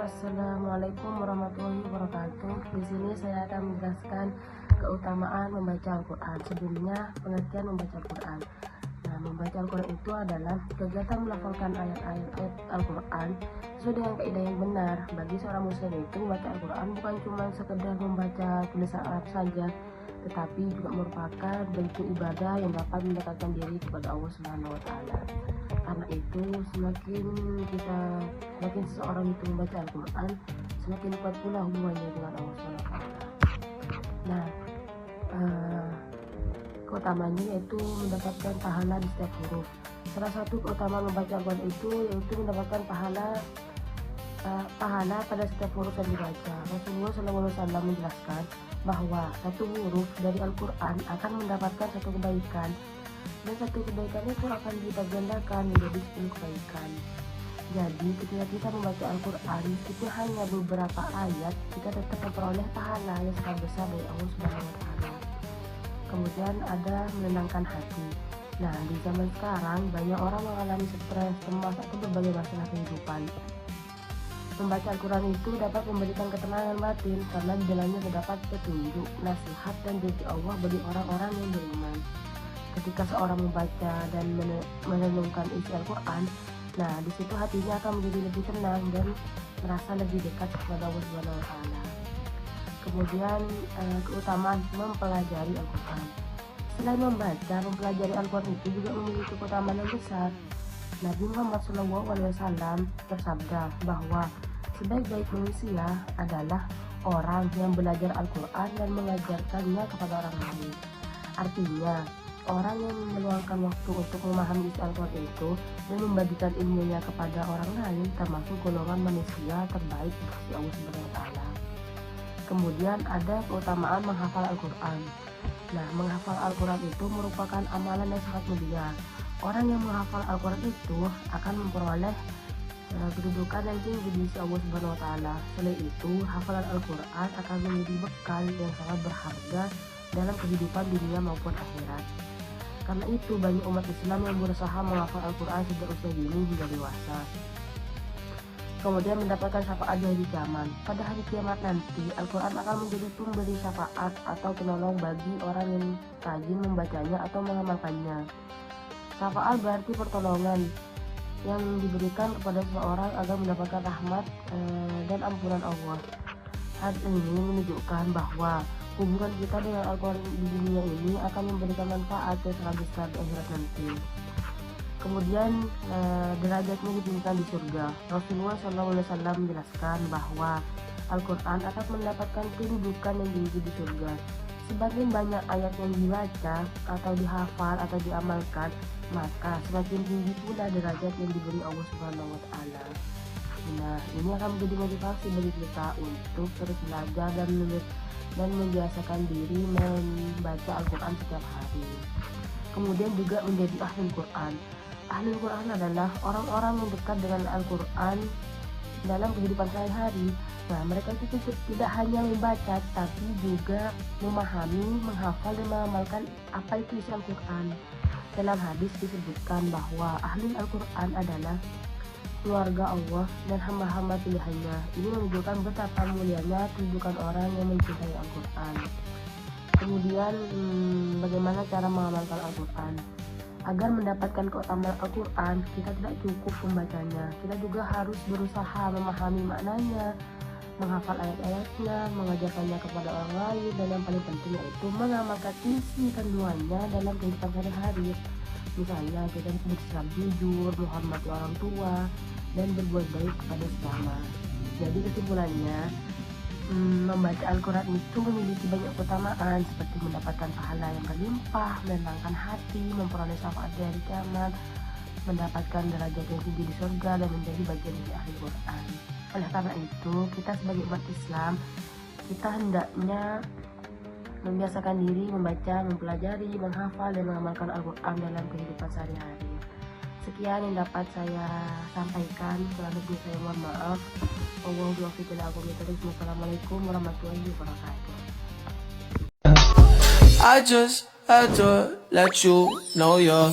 Assalamualaikum warahmatullahi wabarakatuh. Di sini saya akan menjelaskan keutamaan membaca Al-Quran. Sebelumnya, pengertian membaca Al-Quran. Nah, membaca Al-Quran itu adalah kegiatan melafalkan ayat-ayat Al-Quran sesuai dengan kaidah yang benar. Bagi seorang muslim itu, membaca Al-Quran bukan cuma sekedar membaca tulisan Arab saja, tetapi juga merupakan bentuk ibadah yang dapat mendekatkan diri kepada Allah Subhanahu wa Ta'ala. Karena itu, semakin seseorang itu membaca Al-Quran, semakin kuat pula hubungannya dengan Allah Subhanahu wa Ta'ala. Nah, keutamanya yaitu mendapatkan pahala di setiap huruf. Salah satu keutamaan membaca Al-Quran itu yaitu mendapatkan pahala pada setiap huruf yang dibaca. Rasulullah SAW menjelaskan bahwa satu huruf dari Al-Quran akan mendapatkan satu kebaikan, dan satu kebaikan itu akan kita gandakan menjadi 10 kebaikan. Jadi ketika kita membaca Al-Quran itu hanya beberapa ayat, kita tetap memperoleh pahala yang sangat besar dari Allah Subhanahu wa Ta'ala. Kemudian ada menenangkan hati. Nah, di zaman sekarang banyak orang mengalami stres, cemas atau berbagai masalah kehidupan. Membaca Al-Quran itu dapat memberikan ketenangan batin karena di dalamnya terdapat petunjuk, nasihat, dan janji Allah bagi orang-orang yang beriman. Ketika seorang membaca dan merenungkan isi Al-Quran, nah di situ hatinya akan menjadi lebih tenang dan merasa lebih dekat kepada Allah Subhanahu wa Ta'ala. Kemudian keutamaan mempelajari Al-Quran. Selain membaca, mempelajari Al-Quran itu juga memiliki keutamaan yang besar. Nabi Muhammad SAW bersabda bahwa sebaik-baik manusia adalah orang yang belajar Al-Quran dan mengajarkannya kepada orang lain. Artinya, orang yang meluangkan waktu untuk memahami isi Al-Quran itu dan membagikan ilmunya kepada orang lain termasuk golongan manusia terbaik di sisi Allah Subhanahu wa Ta'ala. Kemudian ada keutamaan menghafal Al-Quran. Nah, menghafal Al-Quran itu merupakan amalan yang sangat mulia. Orang yang menghafal Al-Quran itu akan memperoleh kedudukan yang tinggi di sisi Allah Subhanahu wa Ta'ala. Selain itu, hafalan Al-Quran akan menjadi bekal yang sangat berharga dalam kehidupan dunia maupun akhirat. Karena itu, banyak umat Islam yang berusaha menghafal Al-Quran sejak usia dini hingga dewasa. Kemudian mendapatkan syafaat di hari kiamat. Pada hari kiamat nanti, Al-Quran akan menjadi pemberi syafaat atau penolong bagi orang yang rajin membacanya atau mengamalkannya. Syafaat berarti pertolongan yang diberikan kepada seseorang agar mendapatkan rahmat dan ampunan Allah. Hal ini menunjukkan bahwa hubungan kita dengan Al-Quran di dunia ini akan memberikan manfaat yang sangat besar di akhirat nanti. Kemudian derajatnya ditinggikan di surga. Rasulullah SAW menjelaskan bahwa Al-Quran akan mendapatkan kedudukan yang tinggi di surga. Semakin banyak ayat yang dibaca atau dihafal atau diamalkan, maka semakin tinggi pula derajat yang diberi Allah Subhanahu wa Ta'ala. Nah, ini akan menjadi motivasi bagi kita untuk terus belajar dan membiasakan diri membaca Al-Quran setiap hari. Kemudian juga menjadi ahli Quran. Ahli Quran adalah orang-orang yang dekat dengan Al-Quran dalam kehidupan sehari-hari. Nah, mereka itu tidak hanya membaca, tapi juga memahami, menghafal, dan mengamalkan apa itu isi Al-Quran. Dalam hadis disebutkan bahwa ahli Al-Quran adalah keluarga Allah dan hamba-hamba pilihannya. Ini menunjukkan betapa mulianya kedudukan orang yang mencintai Al-Quran. Kemudian bagaimana cara mengamalkan Al-Quran? Agar mendapatkan keutamaan Al-Quran, kita tidak cukup membacanya, kita juga harus berusaha memahami maknanya, menghafal ayat-ayatnya, mengajarkannya kepada orang lain, dan yang paling penting yaitu mengamalkan isi kandungannya dalam kehidupan sehari-hari. Misalnya kita bersikap jujur, menghormati orang tua, dan berbuat baik kepada sesama. Jadi kesimpulannya, membaca Al-Quran itu memiliki banyak keutamaan seperti mendapatkan pahala yang berlimpah, menenangkan hati, memperoleh syafaat dari kiamat, mendapatkan derajat yang tinggi di surga, dan menjadi bagian dari ahli Quran. Oleh karena itu, kita sebagai umat Islam, kita hendaknya membiasakan diri membaca, mempelajari, menghafal, dan mengamalkan Al-Quran dalam kehidupan sehari-hari. Sekian yang dapat saya sampaikan. Kurang lebih saya mohon maaf. Wassalamualaikum warahmatullahi wabarakatuh. I just had to let you know you're